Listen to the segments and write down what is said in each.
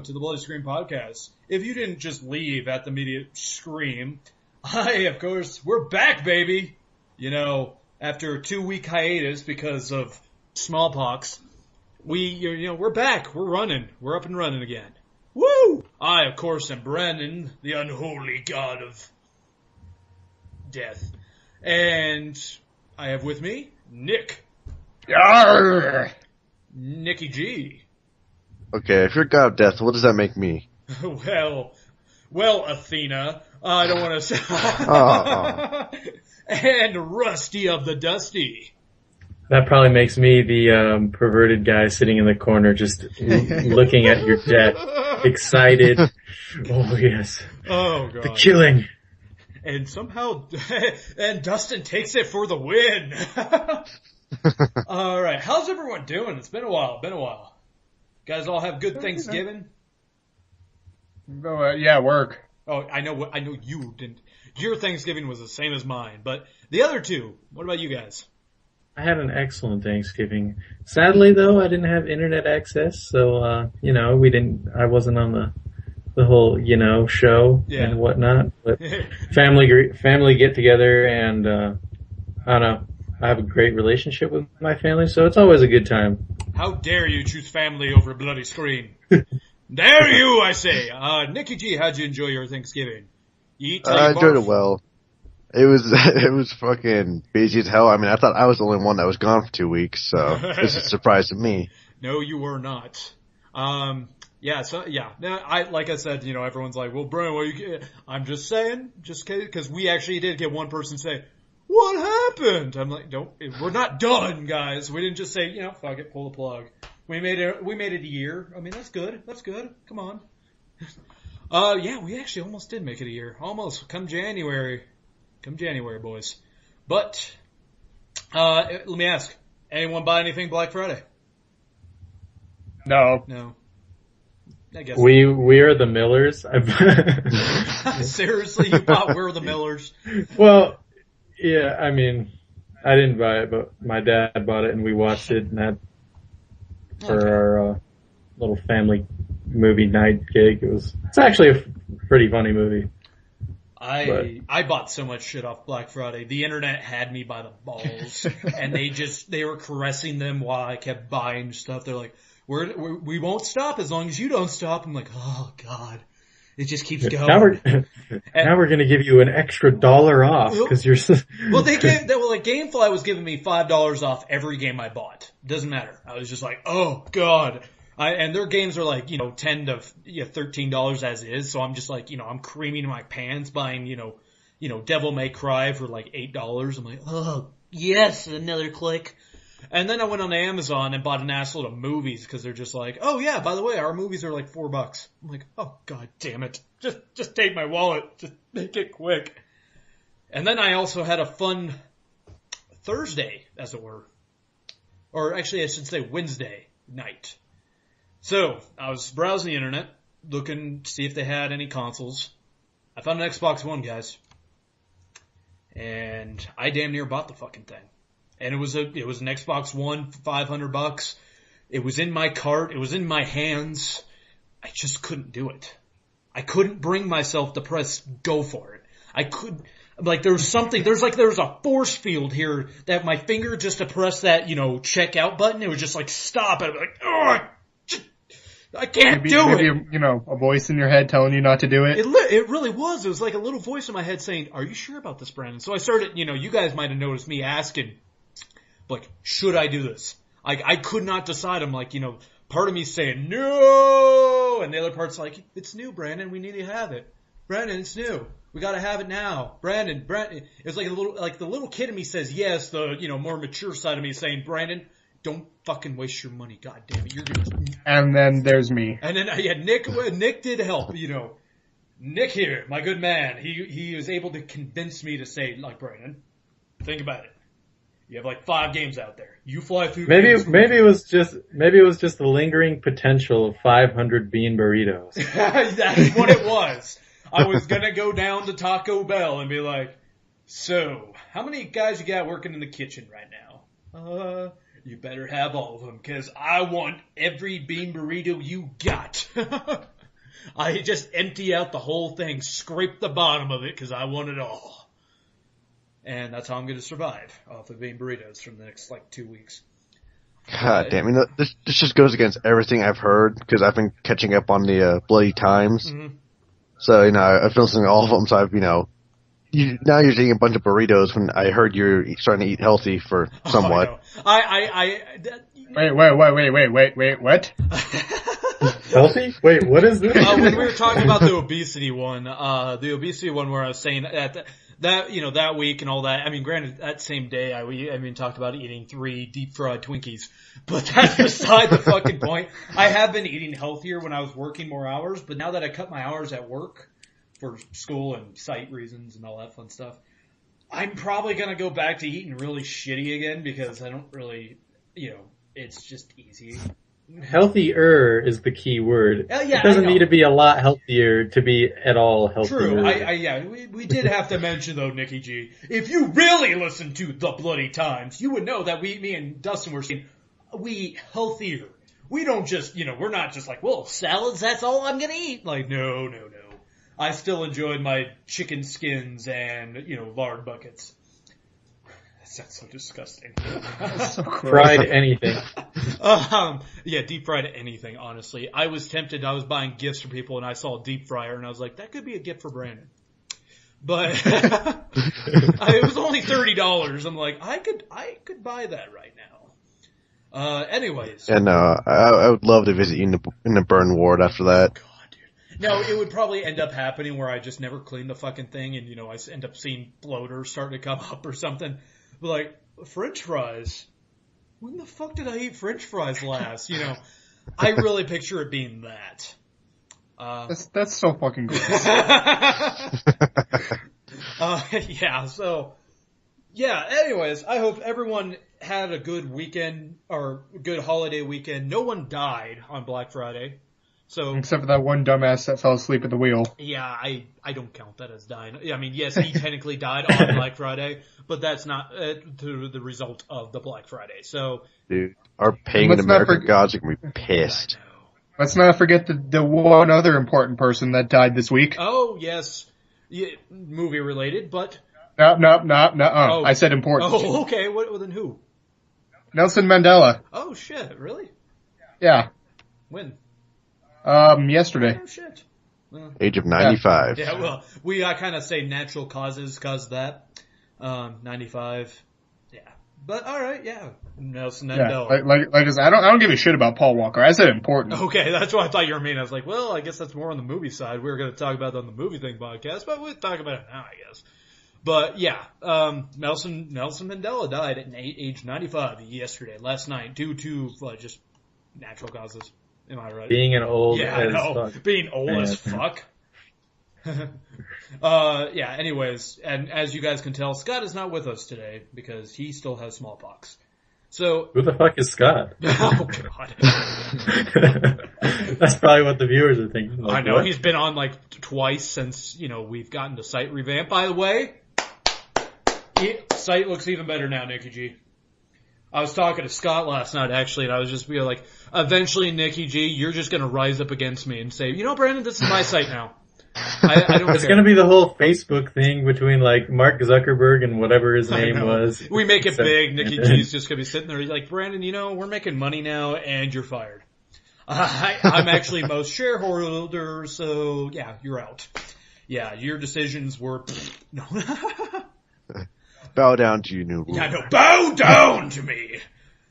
to the Bloody Scream podcast. If you didn't just leave at the immediate scream, we're back, baby. You know, after a 2-week hiatus because of smallpox, we're back. We're running. We're up and running again. Woo! I, of course, am Brandon, the unholy god of death. And I have with me Nick. Yarr! Nicky G. Okay, if you're god of death, what does that make me? Well, Athena, I don't want to say. And Rusty of the Dusty. That probably makes me the perverted guy sitting in the corner just looking at your death, excited. Oh, yes. Oh, God. The killing. And somehow, and Dustin takes it for the win. All right. How's everyone doing? It's been a while. Guys all have good Thanksgiving? Yeah, work. Oh, I know you didn't. Your Thanksgiving was the same as mine, but the other two, what about you guys? I had an excellent Thanksgiving. Sadly, though, I didn't have internet access, so, I wasn't on the whole, show and whatnot, but family get together and, I don't know, I have a great relationship with my family, so it's always a good time. How dare you choose family over a bloody screen? Dare you, I say. Nicky G, how'd you enjoy your Thanksgiving? You eat till you I enjoyed barf? it well. It was fucking busy as hell. I mean, I thought I was the only one that was gone for 2 weeks, so this is a surprise to me. No, you were not. Now, like I said, everyone's like, well, Brian, what you get? I'm just saying, because we actually did get one person say, what happened? I'm like, we're not done, guys. We didn't just say, fuck it, pull the plug. We made it a year. I mean, that's good. Come on. We actually almost did make it a year. Almost. Come January, boys. But, let me ask, anyone buy anything Black Friday? No. I guess we are the Millers. Seriously, you bought We're the Millers? Well, yeah, I mean, I didn't buy it, but my dad bought it and we watched it and that for our little family movie night gig. It's actually a pretty funny movie. I bought so much shit off Black Friday. The internet had me by the balls, and they were caressing them while I kept buying stuff. They're like, we won't stop as long as you don't stop. I'm like, oh God, it just keeps going. Now we're gonna give you an extra $1 off because you're. Well, Gamefly was giving me $5 off every game I bought. Doesn't matter. I was just like, oh God. And their games are like, $10 to $13 as is. So I'm just like, I'm creaming my pants buying, Devil May Cry for like $8. I'm like, oh yes, another click. And then I went on Amazon and bought an assload of movies because they're just like, oh yeah, by the way, our movies are like $4. I'm like, oh God damn it. Just take my wallet. Just make it quick. And then I also had a fun Thursday, as it were. Or actually I should say Wednesday night. So, I was browsing the internet, looking to see if they had any consoles. I found an Xbox One, guys. And I damn near bought the fucking thing. And it was an Xbox One for $500. It was in my cart. It was in my hands. I just couldn't do it. I couldn't bring myself to press go for it. There's a force field here that my finger just to press that, checkout button, it was just like stop. And I'm like, oh, I can't do it. Maybe, a voice in your head telling you not to do it. It really was. It was like a little voice in my head saying, are you sure about this, Brandon? So I started, you guys might have noticed me asking, like, should I do this? I could not decide. I'm like, part of me saying, no! And the other part's like, it's new, Brandon. We need to have it. Brandon, it's new. We gotta have it now. Brandon. It was like the little kid in me says yes, the, more mature side of me is saying, Brandon, don't fucking waste your money, God damn it! You're gonna. And then there's me. And then Nick did help. Nick here, my good man. He was able to convince me to say, like, Brandon, think about it. You have like 5 games out there. You fly through. Maybe it was just the lingering potential of 500 bean burritos. That's what it was. I was gonna go down to Taco Bell and be like, so how many guys you got working in the kitchen right now? You better have all of them, because I want every bean burrito you got. I just empty out the whole thing, scrape the bottom of it because I want it all. And that's how I'm going to survive off of bean burritos for the next 2 weeks. God damn! This just goes against everything I've heard because I've been catching up on the Bloody Times. Mm-hmm. So I've been listening to all of them. So I've now you're eating a bunch of burritos when I heard you're starting to eat healthy for somewhat. Wait, what? Healthy? Wait, what is this? When we were talking about the obesity one where I was saying that week and all that. I mean, granted, that same day I talked about eating 3 deep fried Twinkies, but that's beside the fucking point. I have been eating healthier when I was working more hours, but now that I cut my hours at work for school and site reasons and all that fun stuff, I'm probably gonna go back to eating really shitty again because I don't really, it's just easy. Healthier is the key word. Yeah, it doesn't need to be a lot healthier to be at all healthier. True. We did have to mention though, Nikki G, if you really listen to the Bloody Times, you would know that me and Dustin were saying we eat healthier. We don't just, we're not just well, salads, that's all I'm gonna eat. No. I still enjoyed my chicken skins and, lard buckets. That's so disgusting. So fried anything. Deep fried anything, honestly. I was tempted. I was buying gifts for people and I saw a deep fryer and I was like, that could be a gift for Brandon. But it was only $30. I'm like, I could buy that right now. Anyways. And I would love to visit you in the burn ward after that. God, dude. No, it would probably end up happening where I just never clean the fucking thing and, I end up seeing bloaters starting to come up or something. But French fries. When the fuck did I eat French fries last? I really picture it being that. That's so fucking gross. Anyways, I hope everyone had a good weekend or good holiday weekend. No one died on Black Friday. So except for that one dumbass that fell asleep at the wheel. Yeah, I don't count that as dying. I mean, yes, he technically died on Black Friday, but that's not to the result of the Black Friday. So, dude, our pagan American gods are gonna be pissed. Let's not forget the one other important person that died this week. Oh yes, movie related, but no. Oh. I said important. Oh, okay. Well, then who? Nelson Mandela. Oh shit! Really? Yeah. When? Yesterday. Oh shit. Well, age of 95. Yeah, well, we kind of say natural causes cause that. 95. Yeah. But alright, yeah. Nelson Mandela. Like I said, I don't give a shit about Paul Walker. I said important. Okay, that's what I thought you were meaning. I was like, well, I guess that's more on the movie side. We were going to talk about it on the movie thing podcast, but we'll talk about it now, I guess. But yeah, Nelson Mandela died at age 95 yesterday, last night, due to just natural causes. Am I right? Being old as fuck. Being old as fuck. Anyways, and as you guys can tell, Scott is not with us today because he still has smallpox. So who the fuck is Scott? Oh god. That's probably what the viewers are thinking. I know, he's been on twice since, we've gotten the site revamp. By the way, site looks even better now, Nikki G. I was talking to Scott last night, actually, and I was just being like, eventually, Nikki G, you're just going to rise up against me and say, Brandon, this is my site now. I don't It's going to be the whole Facebook thing between, Mark Zuckerberg and whatever his name was. We make it big. Nikki G's just going to be sitting there. He's like, Brandon, we're making money now, and you're fired. I'm actually most shareholder, so, yeah, you're out. Yeah, your decisions were... No. Bow down to you, new rule. Yeah, no, bow down to me!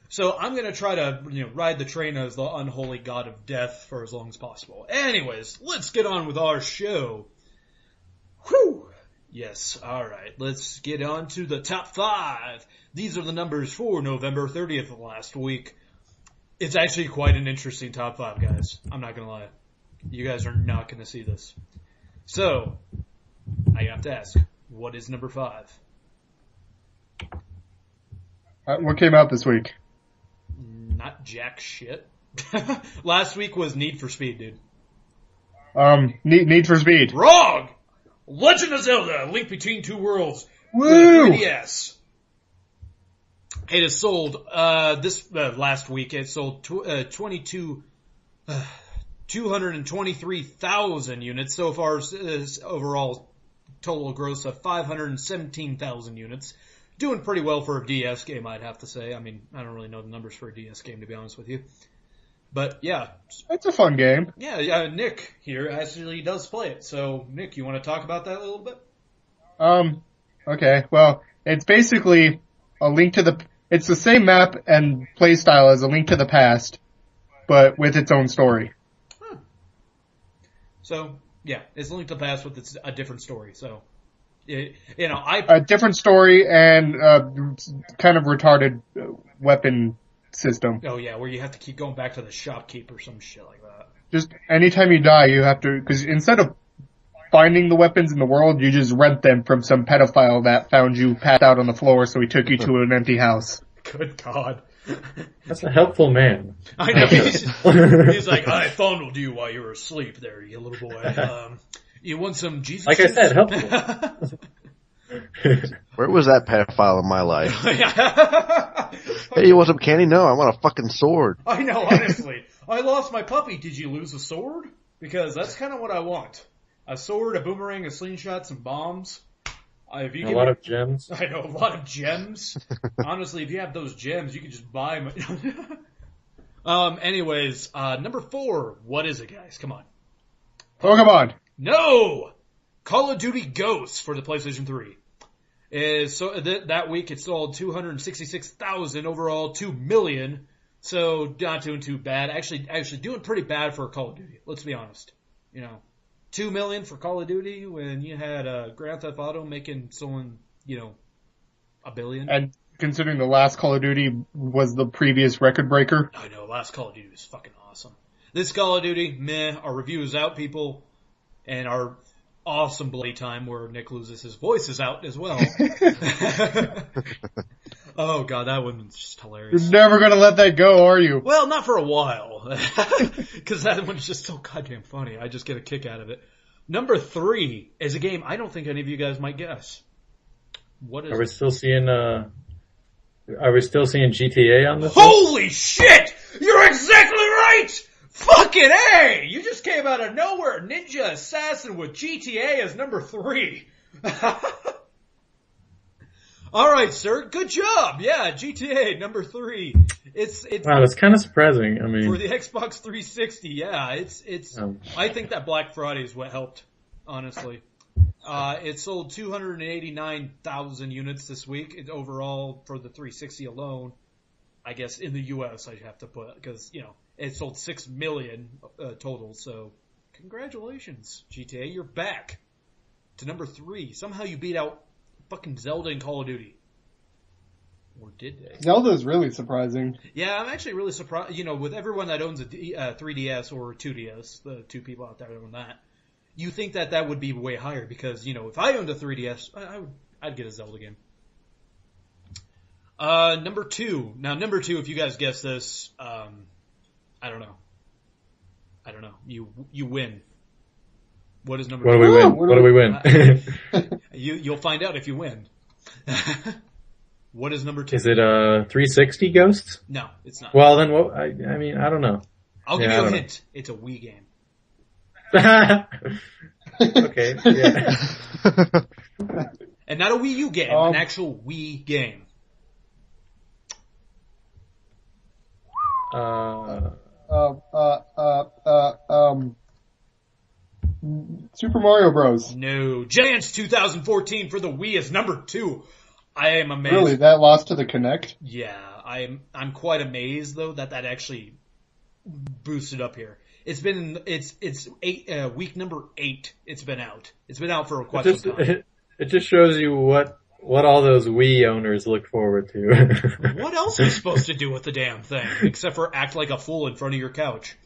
So I'm gonna try to, ride the train as the unholy god of death for as long as possible. Anyways, let's get on with our show. Whew! Yes, alright, let's get on to the top 5. These are the numbers for November 30th of last week. It's actually quite an interesting top 5, guys. I'm not gonna lie. You guys are not gonna see this. So, I have to ask, what is number 5? What came out this week? Not jack shit. Last week was Need for Speed, dude. Need for Speed. Wrong! Legend of Zelda, Link Between Two Worlds. Woo! 3DS. It has sold, last week, it sold 22 223,000 units. So far, overall total gross of 517,000 units. Doing pretty well for a DS game, I'd have to say. I mean, I don't really know the numbers for a DS game, to be honest with you. But, yeah. It's a fun game. Yeah, Nick here actually does play it. So, Nick, you want to talk about that a little bit? Okay. Well, it's basically it's the same map and play style as A Link to the Past, but with its own story. Huh. So, yeah, it's A Link to the Past with a different story. So, a different story and kind of retarded weapon system. Oh yeah, where you have to keep going back to the shopkeep or some shit like that. Just anytime you die, you have to, because instead of finding the weapons in the world, you just rent them from some pedophile that found you passed out on the floor, so he took you to an empty house. Good God. That's a helpful man. I know. He's like, I fondled you while you were asleep there, you little boy. You want some Jesus? Like I said, helpful. Where was that pedophile in my life? Hey, you want some candy? No, I want a fucking sword. I know, honestly. I lost my puppy. Did you lose a sword? Because that's kind of what I want. A sword, a boomerang, a slingshot, some bombs. A lot of gems. I know, a lot of gems. Honestly, if you have those gems, you can just buy them. Anyways, number 4. What is it, guys? Come on. Pokemon. No! Call of Duty Ghosts for the PlayStation 3. That week it sold 266,000 overall, 2 million. So not doing too bad. Actually doing pretty bad for Call of Duty. Let's be honest. 2 million for Call of Duty when you had Grand Theft Auto selling, $1 billion. And considering the last Call of Duty was the previous record breaker. I know, last Call of Duty was fucking awesome. This Call of Duty, meh. Our review is out, people. And our awesome Bloody Time where Nick loses his voice is out as well. Oh god, that one's just hilarious. You're never gonna let that go, are you? Well, not for a while. Because that one's just so goddamn funny. I just get a kick out of it. Number 3 is a game I don't think any of you guys might guess. What is it? Are we still seeing GTA on this? Holy shit! You're exactly right! Fucking A! You just came out of nowhere, Ninja Assassin with GTA as number 3. Alright, sir. Good job. Yeah, GTA number 3. Wow, that's kind of surprising. I mean, for the Xbox 360, yeah, I think that Black Friday is what helped, honestly. It sold 289,000 units this week. Overall, for the 360 alone, I guess in the US I have to put, because, it sold 6 million total, so congratulations, GTA. You're back to number 3. Somehow you beat out fucking Zelda and Call of Duty. Or did they? Zelda's really surprising. Yeah, I'm actually really surprised. With everyone that owns a 3DS or 2DS, the two people out there that own that, you think that would be way higher because, if I owned a 3DS, I'd get a Zelda game. Number 2. Now, number 2, if you guys guess this, I don't know. You win. What is number 2? What do we win? You'll find out if you win. What is number 2? Is it 360 Ghosts? No, it's not. Well, then what? I mean, I don't know. I'll give you a hint. It's a Wii game. Okay, yeah. And not a Wii U game, an actual Wii game. Super Mario Bros. No. Giants 2014 for the Wii is number 2. I am amazed. Really? That lost to the Kinect? Yeah, I'm quite amazed though that actually boosted up here. It's week number 8. It's been out. It's been out for quite some time. It just shows you what all those Wii owners look forward to. What else are you supposed to do with the damn thing except for act like a fool in front of your couch?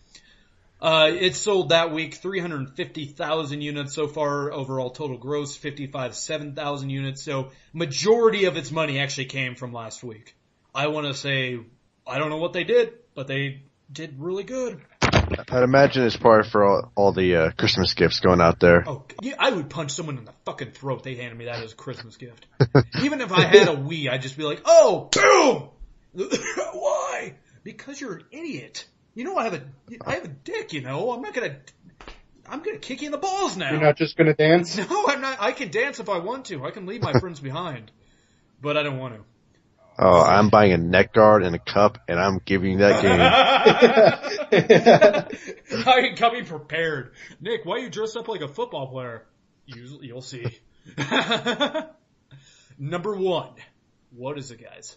It sold that week 350,000 units so far. Overall total gross 7,000 units. So majority of its money actually came from last week. I want to say I don't know what they did, but they did really good. I'd imagine it's part for all the Christmas gifts going out there. Oh, yeah, I would punch someone in the fucking throat. They handed me that as a Christmas gift. Even if I had a Wii, I'd just be like, oh, boom! Why? Because you're an idiot. You know, I have a dick, you know. I'm gonna kick you in the balls now. You're not just gonna dance? No, I'm not. I can dance if I want to. I can leave my friends behind. But I don't want to. Oh, I'm buying a neck guard and a cup, and I'm giving you that game. I ain't coming prepared. Nick, why are you dressed up like a football player? You'll see. Number 1. What is it, guys?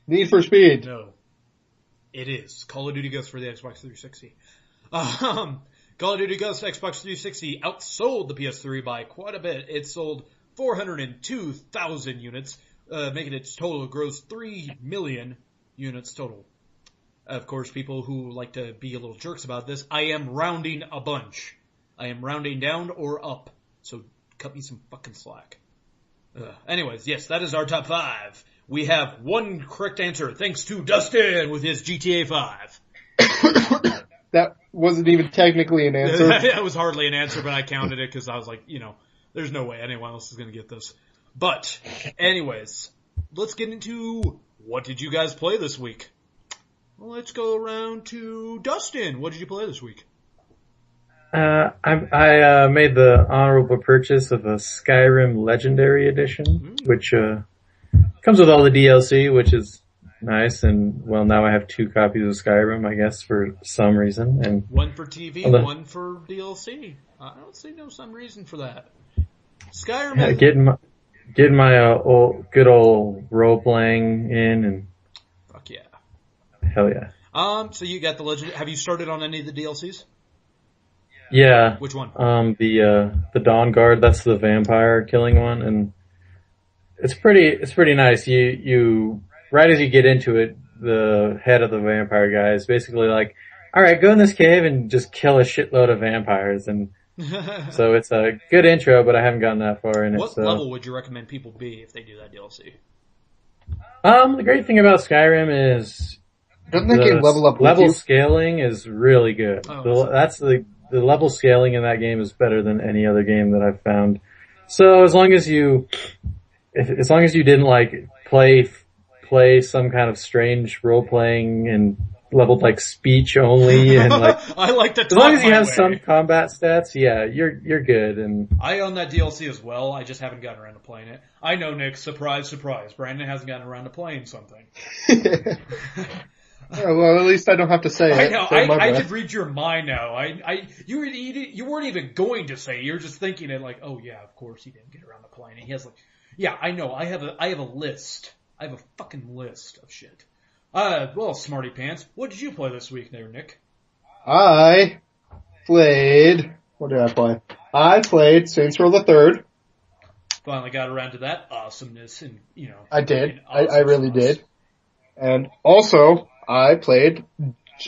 Need for Speed. No. It is. Call of Duty Ghosts for the Xbox 360. Call of Duty Ghosts Xbox 360 outsold the PS3 by quite a bit. It sold 402,000 units, making its total gross 3 million units total. Of course, people who like to be a little jerks about this, I am rounding a bunch. I am rounding down or up. So cut me some fucking slack. Anyways, yes, that is our top 5. We have one correct answer thanks to Dustin with his GTA 5. That wasn't even technically an answer. That was hardly an answer, but I counted it because I was like, you know, there's no way anyone else is going to get this. But, anyways, let's get into what did you guys play this week? Well, let's go around to Dustin. What did you play this week? I made the honorable purchase of a Skyrim Legendary Edition, which comes with all the DLC, which is nice. And well, now I have 2 copies of Skyrim, I guess, for some reason. And one for TV, one for DLC. I don't see some reason for that. Skyrim. Yeah, getting my good old role playing in, and fuck yeah, hell yeah. So you got the Legend. Have you started on any of the DLCs? Yeah. Which one? The Dawn Guard, that's the vampire killing one, and it's pretty nice. You right as you get into it, the head of the vampire guy is basically like, alright, go in this cave and just kill a shitload of vampires, and so it's a good intro, but I haven't gotten that far in it. What level would you recommend people be if they do that DLC? The great thing about Skyrim is doesn't that game level up? Level scaling is really good. Oh, The level scaling in that game is better than any other game that I've found. So as long as you didn't like play some kind of strange role playing and leveled like speech only and like I like to talk as long as you have way. some combat stats, yeah, you're good. And I own that DLC as well. I just haven't gotten around to playing it. I know, Nick. Surprise, surprise. Brandon hasn't gotten around to playing something. Well, at least I don't have to say it. I know. I could read your mind now. You weren't even going to say it. You're just thinking it like, oh yeah, of course he didn't get around to playing it. He has like, yeah, I know. I have a list. I have a fucking list of shit. Well, smarty pants. What did you play this week there, Nick? I played. What did I play? I played Saints Row the Third. Finally got around to that awesomeness, and you know. I did. Awesome I really did. And also, I played,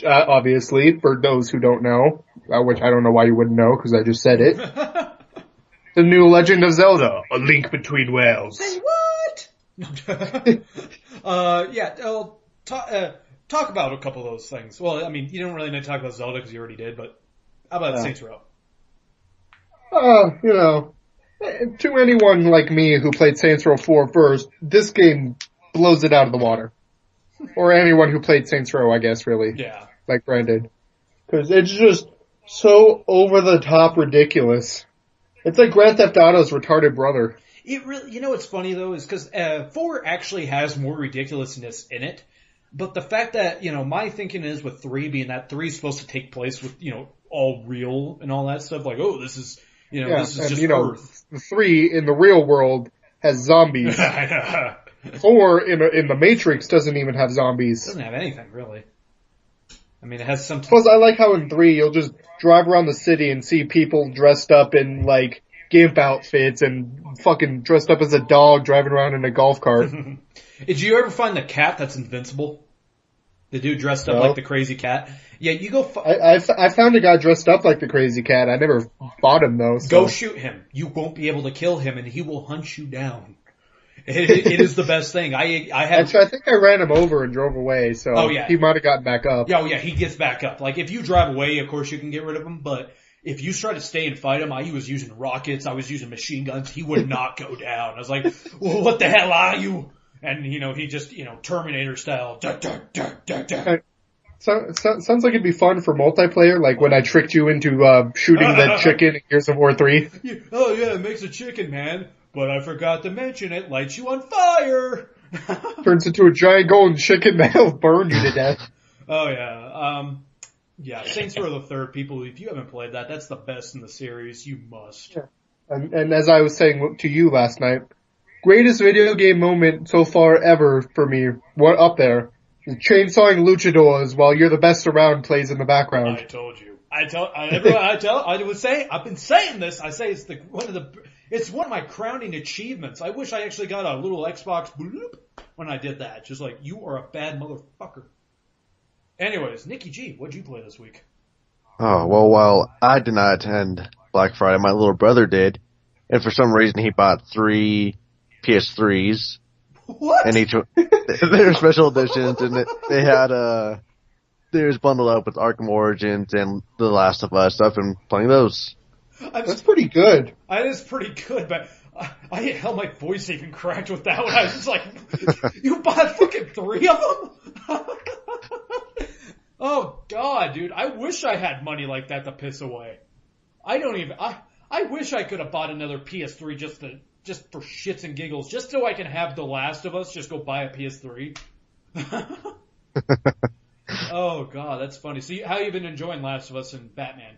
obviously, for those who don't know, which I don't know why you wouldn't know because I just said it, the new Legend of Zelda: A Link Between Worlds. Say what? Yeah. Talk about a couple of those things. Well, I mean, you don't really need to talk about Zelda because you already did, but how about Saints Row? You know, to anyone like me who played Saints Row 4 first, this game blows it out of the water. Or anyone who played Saints Row, I guess, really. Yeah. Like Brandon. Because it's just so over-the-top ridiculous. It's like Grand Theft Auto's retarded brother. It really, you know what's funny though, is because 4 actually has more ridiculousness in it. But the fact that, you know, my thinking is with 3 being that 3 is supposed to take place with, you know, all real and all that stuff. Like, oh, this is, you know, this is just Earth. 3 in the real world has zombies. 4 in the Matrix doesn't even have zombies. It doesn't have anything, really. I mean, it has some... Plus, I like how in 3 you'll just drive around the city and see people dressed up in, like, gimp outfits and fucking dressed up as a dog driving around in a golf cart. Did you ever find the cat that's invincible? The dude dressed up like the crazy cat? Yeah, you go... I found a guy dressed up like the crazy cat. I never fought him, though. So. Go shoot him. You won't be able to kill him, and he will hunt you down. It is the best thing. Actually, I think I ran him over and drove away, so he might have gotten back up. Oh yeah, he gets back up. Like, if you drive away, of course you can get rid of him, but if you try to stay and fight him, he was using rockets, I was using machine guns, he would not go down. I was like, well, what the hell are you? And, he just, Terminator style. Duh, duh, duh, duh, duh. Sounds like it'd be fun for multiplayer, like when I tricked you into shooting that chicken in Gears of War 3. Oh yeah, it makes a chicken, man. But I forgot to mention it lights you on fire. Turns into a giant golden chicken that'll burn you to death. Oh yeah. Yeah, Saints Row the Third, people, if you haven't played that, that's the best in the series. You must. Yeah. And as I was saying to you last night, greatest video game moment so far ever for me, what up there? Chainsawing luchadors while You're the Best Around plays in the background. I told you. I've been saying this. I say it's one of my crowning achievements. I wish I actually got a little Xbox bloop when I did that. Just like, you are a bad motherfucker. Anyways, Nikki G, what'd you play this week? Oh, well, while I did not attend Black Friday, my little brother did. And for some reason he bought 3 PS3s. What? And they're special editions, and they was bundled up with Arkham Origins and The Last of Us. I've been playing those. That's pretty good. That is pretty good, but hell, my voice even cracked with that one. I was just like, you bought fucking 3 of them? Oh god, dude, I wish I had money like that to piss away. I wish I could have bought another PS3 just for shits and giggles, just so I can have The Last of Us, just go buy a PS3. Oh god, that's funny. So how you been enjoying Last of Us and Batman?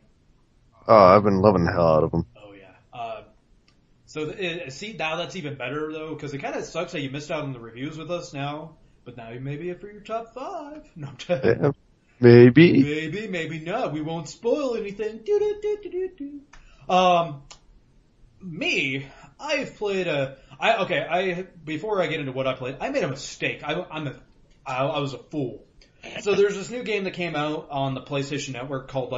Oh, I've been loving the hell out of them. Oh yeah. See, now that's even better though, because it kind of sucks that you missed out on the reviews with us now, but now you may be it for your top 5. No, I'm telling you. Maybe. Maybe not. We won't spoil anything. Me, I've played before I get into what I played, I made a mistake. I was a fool. So there's this new game that came out on the PlayStation Network called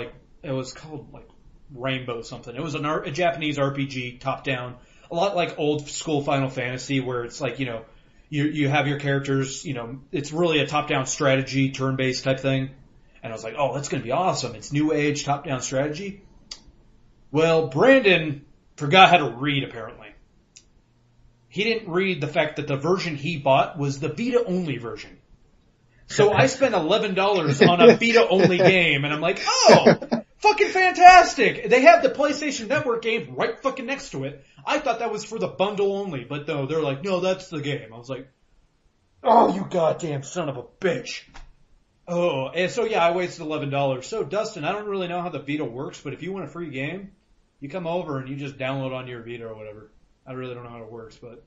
Rainbow something. It was a Japanese RPG, top down, a lot like old school Final Fantasy, where it's like, you have your characters, it's really a top down strategy, turn based type thing. And I was like, oh, that's going to be awesome. It's new age top down strategy. Well, Brandon forgot how to read, apparently. He didn't read the fact that the version he bought was the Vita-only version. So I spent $11 on a Vita-only game, and I'm like, oh, fucking fantastic! They have the PlayStation Network game right fucking next to it. I thought that was for the bundle only, but no, they're like, no, that's the game. I was like, oh, you goddamn son of a bitch. Oh, and so yeah, I wasted $11. So Dustin, I don't really know how the Vita works, but if you want a free game, you come over and you just download on your Vita or whatever. I really don't know how it works, but.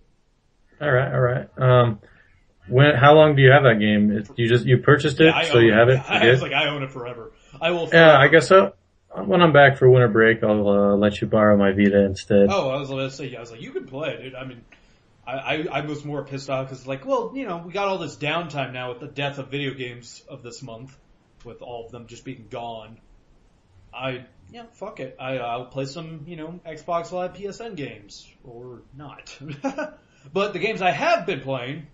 All right. How long do you have that game? You purchased it, so you have it? I was like, I own it forever. I will. Yeah, I guess so. When I'm back for winter break, I'll let you borrow my Vita instead. Oh, I was going to say, I was like, you can play it, dude. I mean, I was more pissed off because, like, well, we got all this downtime now with the death of video games of this month, with all of them just being gone. Fuck it. I'll play some, Xbox Live PSN games. Or not. But the games I have been playing,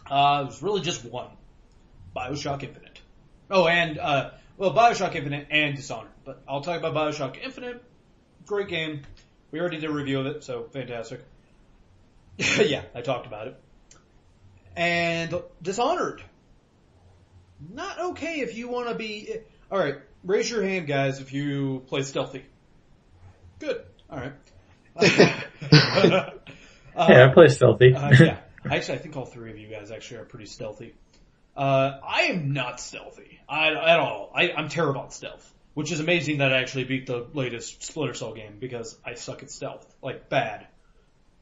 was really just one. BioShock Infinite. Oh, and, BioShock Infinite and Dishonored. But I'll talk about BioShock Infinite. Great game. We already did a review of it, so fantastic. Yeah, I talked about it. And Dishonored. Not okay if you want to be... Alright, raise your hand, guys, if you play stealthy. Good. Alright. Yeah, I play stealthy. Yeah. Actually, I think all 3 of you guys actually are pretty stealthy. I am not stealthy at all. I'm terrible at stealth, which is amazing that I actually beat the latest Splinter Cell game because I suck at stealth, like bad.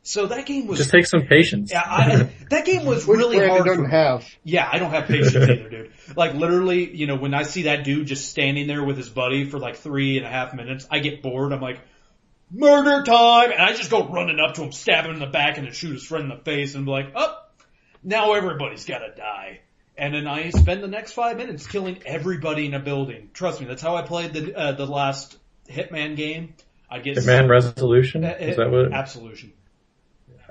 So that game was just take some patience. Yeah, that game was really hard. Doesn't have. Yeah, I don't have patience either, dude. Like literally, when I see that dude just standing there with his buddy for like 3.5 minutes, I get bored. I'm like, murder time, and I just go running up to him, stab him in the back, and then shoot his friend in the face, and be like, oh, now everybody's gotta die. And then I spend the next 5 minutes killing everybody in a building. Trust me, that's how I played the last Hitman game. I get Hitman Resolution. Is that what? Absolution.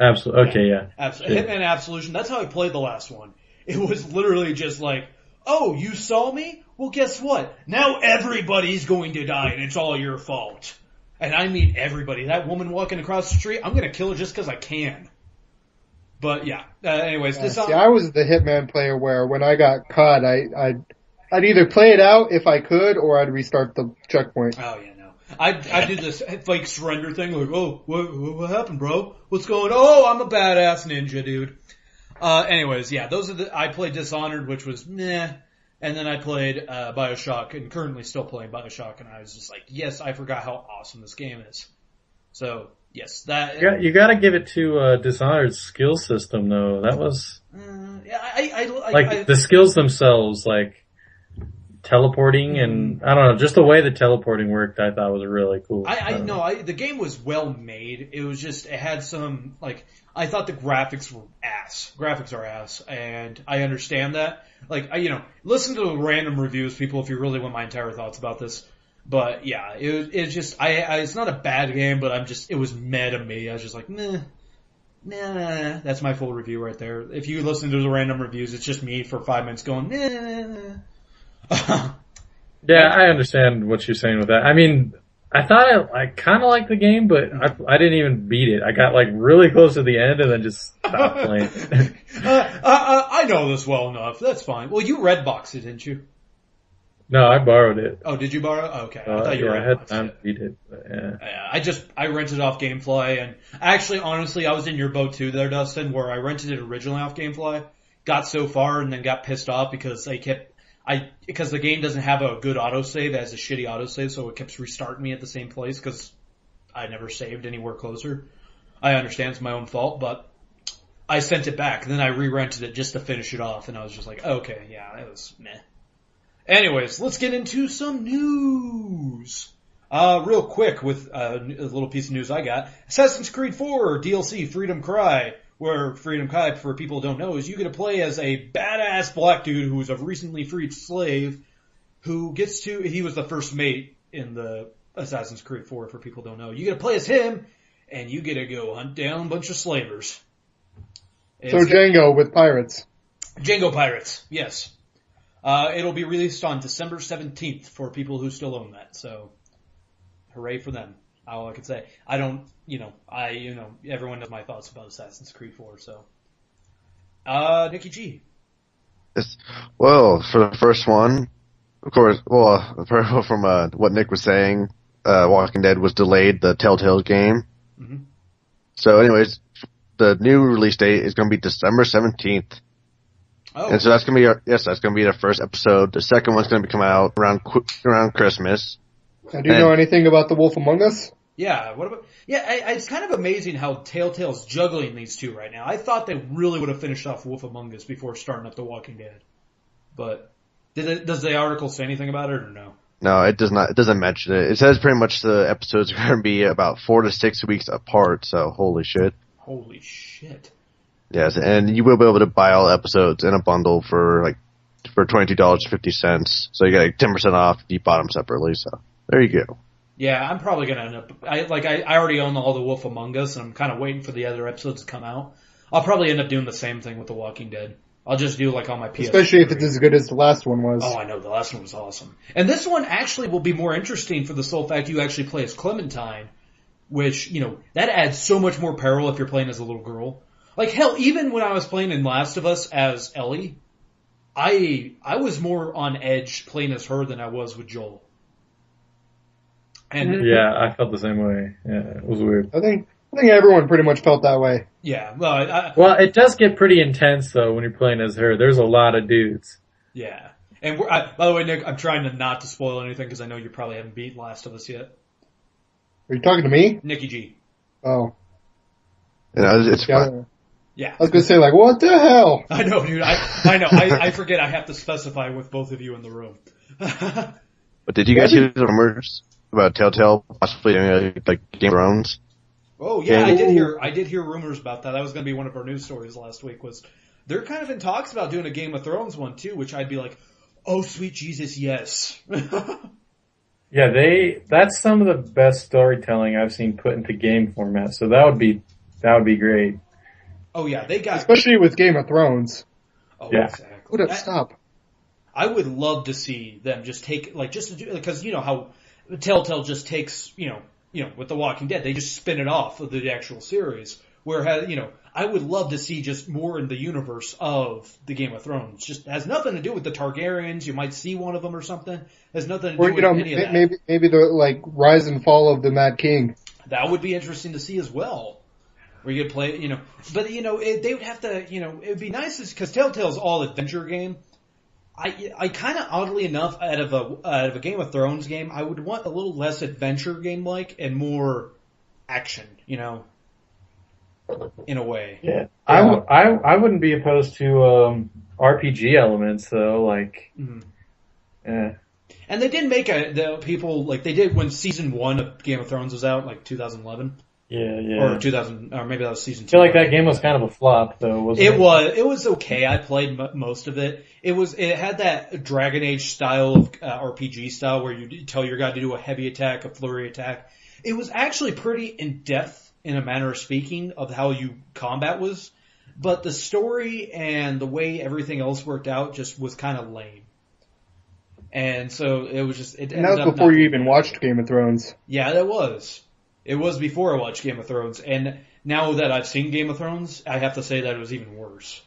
Okay, yeah. Hitman Absolution. That's how I played the last one. It was literally just like, oh, you saw me? Well, guess what? Now everybody's going to die, and it's all your fault. And I mean everybody. That woman walking across the street, I'm going to kill her just because I can. But yeah, anyways, see, I was the Hitman player where when I got caught, I'd either play it out if I could, or I'd restart the checkpoint. Oh yeah, no. I do this fake surrender thing, like, oh, what happened, bro? What's going on? Oh, I'm a badass ninja, dude. Anyways, yeah, I played Dishonored, which was meh, and then I played, Bioshock, and currently still playing Bioshock, and I was just like, yes, I forgot how awesome this game is. So, yes, that... You gotta give it to, Dishonored's skill system, though. That was... the skills themselves, like, teleporting and, I don't know, just the way the teleporting worked, I thought was really cool. The game was well made. It was just, it had some, like, I thought the graphics were ass. Graphics are ass, and I understand that. Like, listen to the random reviews, people, if you really want my entire thoughts about this. But yeah, it's just, it's not a bad game, but it was meh to me. I was just like, nah. That's my full review right there. If you listen to the random reviews, it's just me for 5 minutes going, nah. Yeah, I understand what you're saying with that. I mean, I thought I kind of liked the game, but I didn't even beat it. I got like really close to the end and then just stopped playing. I know this well enough. That's fine. Well, you Redboxed it, didn't you? No, I borrowed it. Oh, did you borrow it? Okay. I thought you were I had time to beat it. But yeah. I rented off GameFly, and actually, honestly, I was in your boat too there, Dustin, where I rented it originally off GameFly, got so far, and then got pissed off because because the game doesn't have a good autosave, it has a shitty autosave, so it kept restarting me at the same place because I never saved anywhere closer. I understand it's my own fault, but I sent it back, and then I re-rented it just to finish it off, and I was just like, okay, yeah, it was meh. Anyways, let's get into some news. Real quick with a little piece of news I got. Assassin's Creed 4 DLC Freedom Cry, where Freedom Cry, for people who don't know, is you get to play as a badass black dude who's a recently freed slave who he was the first mate in the Assassin's Creed 4, for people who don't know. You get to play as him, and you get to go hunt down a bunch of slavers. Django with pirates. Django Pirates, yes. It'll be released on December 17th for people who still own that, so hooray for them. All I can say. Everyone knows my thoughts about Assassin's Creed 4, so. Nikki G. Yes. Well, for the first one, of course, from what Nick was saying, Walking Dead was delayed, the Telltale game. Mm-hmm. So anyways, the new release date is going to be December 17th. Oh. And so that's going to be the first episode. The second one's going to be coming out around Christmas. And do you know anything about The Wolf Among Us? Yeah, it's kind of amazing how Telltale's juggling these two right now. I thought they really would have finished off Wolf Among Us before starting up The Walking Dead. But does the article say anything about it or no? No, it does not. It doesn't mention it. It says pretty much the episodes are going to be about 4 to 6 weeks apart, so holy shit. Holy shit. Yes, and you will be able to buy all episodes in a bundle for $22.50. So you get 10% off if you bought them separately, so there you go. Yeah, I'm probably gonna end up. I already own all the Wolf Among Us, and I'm kind of waiting for the other episodes to come out. I'll probably end up doing the same thing with The Walking Dead. I'll just do like on my PS3. Especially if it's as good as the last one was. Oh, I know, the last one was awesome. And this one actually will be more interesting for the sole fact you actually play as Clementine, which, that adds so much more peril if you're playing as a little girl. Like hell, even when I was playing in Last of Us as Ellie, I was more on edge playing as her than I was with Joel. And yeah, I felt the same way. Yeah, it was weird. I think everyone pretty much felt that way. Yeah, well, it does get pretty intense though when you're playing as her. There's a lot of dudes. Yeah, and by the way, Nick, I'm trying not to spoil anything because I know you probably haven't beat Last of Us yet. Are you talking to me? Nikki G. Oh. It's fun. Yeah. I was gonna say, what the hell? I know, dude. I know. I forget I have to specify with both of you in the room. But did you guys hear the rumors about Telltale possibly doing Game of Thrones? Oh yeah, I did hear rumors about that. That was going to be one of our news stories last week. Was they're kind of in talks about doing a Game of Thrones one too, which I'd be like, oh sweet Jesus, yes. Yeah, that's some of the best storytelling I've seen put into game format. So that would be great. Oh yeah, they got especially with Game of Thrones. Oh yeah. Exactly. Stop. I would love to see them just take just to do because how Telltale just takes with The Walking Dead they just spin it off of the actual series. Whereas I would love to see just more in the universe of the Game of Thrones. Just has nothing to do with the Targaryens. You might see one of them or something. Has nothing to do with any of that. Maybe the like rise and fall of the Mad King. That would be interesting to see as well. Where you could play, but they would have to, it would be nice because Telltale's all adventure game. I kind of oddly enough out of a Game of Thrones game, I would want a little less adventure game like and more action, in a way. Yeah, I wouldn't be opposed to RPG elements though, like. Yeah. And they did make they did when season 1 of Game of Thrones was out, like 2011. Yeah. Or 2000, or maybe that was season 2. I feel like that game was kind of a flop though, wasn't it? It was okay. I played most of it. It had that Dragon Age style of RPG style where you tell your guy to do a heavy attack, a flurry attack. It was actually pretty in depth in a manner of speaking of how combat was, but the story and the way everything else worked out just was kind of lame. And so it was just, and that was before you even watched Game of Thrones. Yeah, that was. It was before I watched Game of Thrones, and now that I've seen Game of Thrones, I have to say that it was even worse.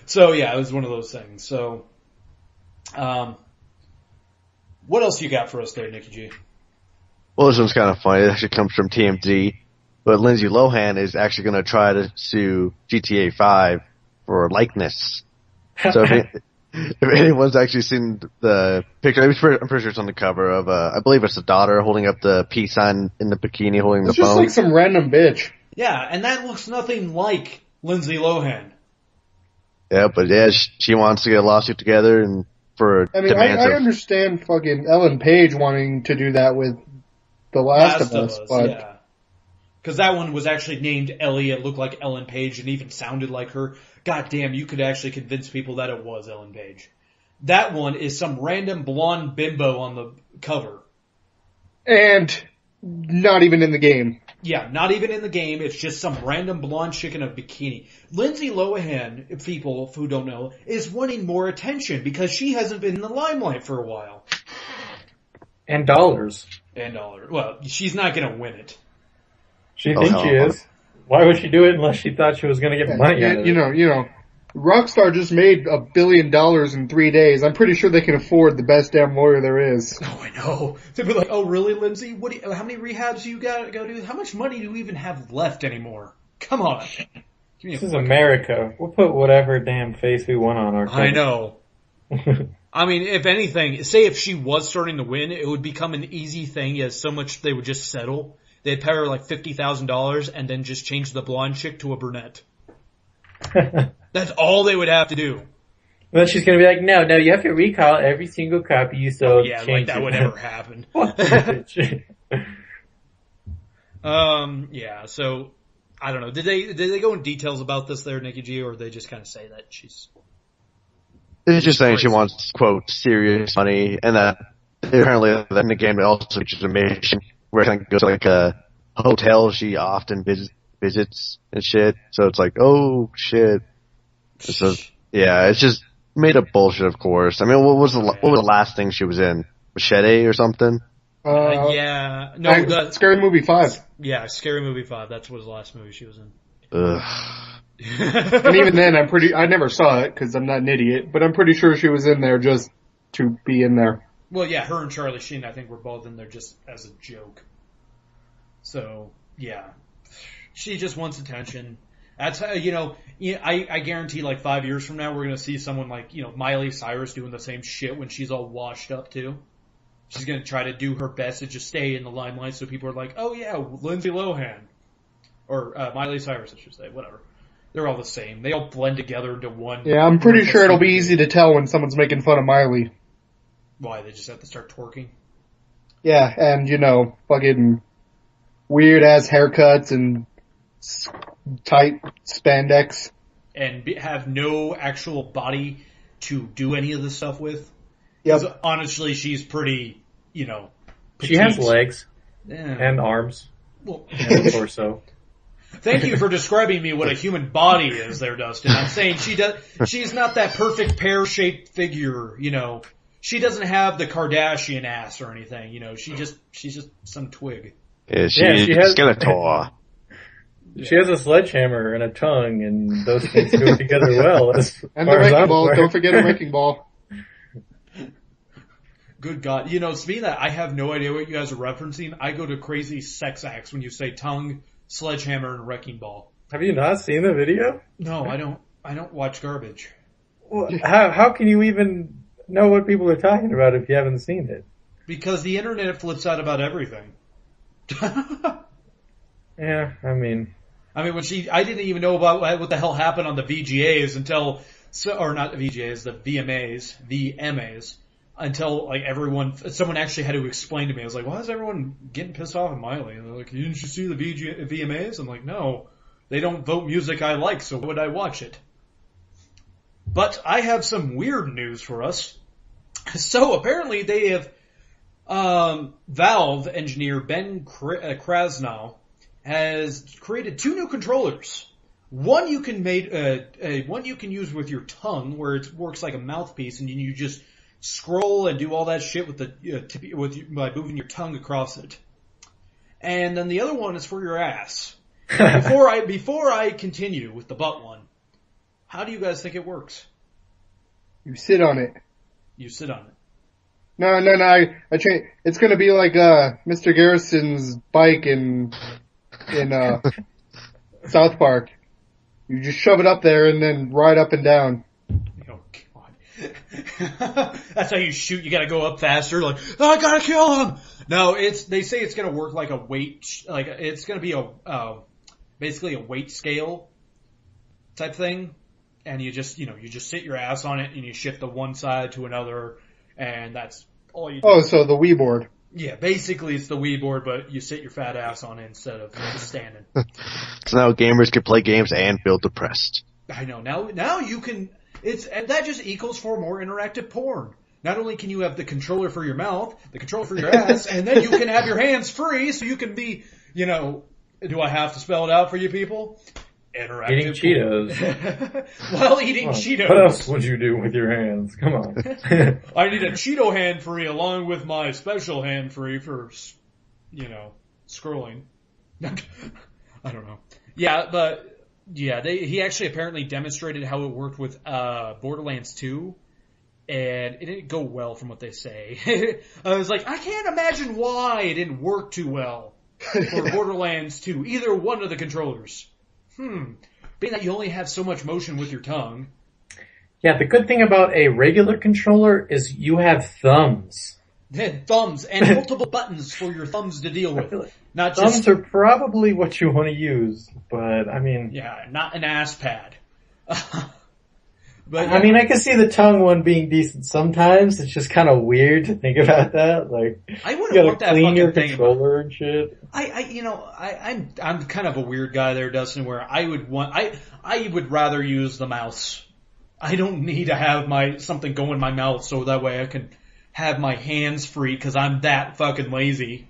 So yeah, it was one of those things. So, what else you got for us there, Nikki G? Well, this one's kind of funny. It actually comes from TMZ, but Lindsay Lohan is actually going to try to sue GTA 5 for likeness. So if anyone's actually seen the picture, I'm pretty sure it's on the cover of, I believe it's the daughter holding up the peace sign in the bikini holding the phone. It's just like some random bitch. Yeah, and that looks nothing like Lindsay Lohan. Yeah, but yeah, she wants to get a lawsuit together and for demands. I understand fucking Ellen Page wanting to do that with The Last of Us, but. Yeah. Because that one was actually named Ellie. It looked like Ellen Page and even sounded like her. God damn, you could actually convince people that it was Ellen Page. That one is some random blonde bimbo on the cover. And not even in the game. Yeah, not even in the game. It's just some random blonde chick in a bikini. Lindsay Lohan, people who don't know, is wanting more attention because she hasn't been in the limelight for a while. And dollars. Well, she's not going to win it. She thinks she is. Why would she do it unless she thought she was going to get money out of it? You know, Rockstar just made $1 billion in 3 days. I'm pretty sure they can afford the best damn lawyer there is. Oh, I know. They'd be like, "Oh, really, Lindsay? How many rehabs do you got to go do? How much money do you even have left anymore? Come on." This is America. We'll put whatever damn face we want on our cover. I know. I mean, if anything, say if she was starting to win, it would become an easy thing as so much they would just settle. They'd pay her like $50,000 and then just change the blonde chick to a brunette. That's all they would have to do. Well, she's gonna be like, no, you have to recall every single copy you sold. Oh, yeah, like that would never happen. Yeah, so, I don't know. Did they go in details about this there, Nikki G, or did they just kind of say that she's... It's just saying she wants, quote, serious money, and that apparently in the game it also features a mission where it goes to like a hotel she often visits and shit. So it's like, oh shit. So yeah, it's just made up bullshit, of course. I mean, what was the last thing she was in? Machete or something? Yeah, no, Scary Movie 5. Yeah, Scary Movie 5. That was the last movie she was in. Ugh. And even then, I never saw it because I'm not an idiot, but I'm pretty sure she was in there just to be in there. Well, yeah, her and Charlie Sheen, I think, were both in there just as a joke. So, yeah. She just wants attention. That's how, I guarantee like 5 years from now we're going to see someone like, Miley Cyrus doing the same shit when she's all washed up too. She's going to try to do her best to just stay in the limelight so people are like, oh yeah, Lindsay Lohan. Or Miley Cyrus, I should say, whatever. They're all the same. They all blend together into one. Yeah, I'm pretty sure it'll be easy to tell when someone's making fun of Miley. Why? They just have to start twerking? Yeah, and fucking weird ass haircuts and tight spandex. And have no actual body to do any of this stuff with. Yep. Honestly, she's pretty, petite. She has legs. And arms. Well, and a torso. Thank you for describing me what a human body is there, Dustin. I'm saying she's not that perfect pear-shaped figure, She doesn't have the Kardashian ass or anything, she's just some twig. Yeah, she has Skeletor. She has a sledgehammer and a tongue, and those things go together well. And the wrecking ball. Don't forget a wrecking ball. Good God. Speaking of that, I have no idea what you guys are referencing. I go to crazy sex acts when you say tongue, sledgehammer, and wrecking ball. Have you not seen the video? No, I don't. I don't watch garbage. Well, how can you even know what people are talking about if you haven't seen it? Because the internet flips out about everything. Yeah, I mean, I didn't even know about what the hell happened on the VGAs or not the VGAs, the VMAs, until someone actually had to explain to me. I was like, why is everyone getting pissed off at Miley? And they're like, didn't you see the VMAs? I'm like, no, they don't vote music I like, so why would I watch it? But I have some weird news for us. So apparently they have, Valve engineer Ben Krasnow has created 2 new controllers. One you can use with your tongue, where it works like a mouthpiece, and you just scroll and do all that shit with by moving your tongue across it. And then the other one is for your ass. Before I continue with the butt one, how do you guys think it works? You sit on it. You sit on it. No. I change. It's gonna be like Mr. Garrison's bike in South Park. You just shove it up there and then ride up and down. Oh God. That's how you shoot. You gotta go up faster. Like, oh, I gotta kill him. No, they say it's gonna work like a weight, it's gonna be basically a weight scale type thing. And you just sit your ass on it and you shift to one side to another, and that's all you do. Oh, so the Wii board. Yeah, basically it's the Wii board, but you sit your fat ass on it instead of just standing. So now gamers can play games and feel depressed. I know. Now you can, and that just equals for more interactive porn. Not only can you have the controller for your mouth, the controller for your ass, and then you can have your hands free, so you can be, do I have to spell it out for you people? Interactive eating Cheetos. While eating Cheetos. What else would you do with your hands? Come on. I need a Cheeto hand free along with my special hand free for, scrolling. I don't know. Yeah, but he actually apparently demonstrated how it worked with Borderlands 2, and it didn't go well from what they say. I was like, I can't imagine why it didn't work too well for Borderlands 2, either one of the controllers. Being that you only have so much motion with your tongue. Yeah, the good thing about a regular controller is you have thumbs. Thumbs and multiple buttons for your thumbs to deal with. Not thumbs just, are probably what you want to use, but I mean... Yeah, not an ass pad. But I mean, I can see the tongue one being decent sometimes. It's just kind of weird to think about that. Like, I wouldn't want that clean your thing. controller and shit. I'm kind of a weird guy there, Dustin, where I would rather use the mouse. I don't need to have something go in my mouth so that way I can have my hands free because I'm that fucking lazy.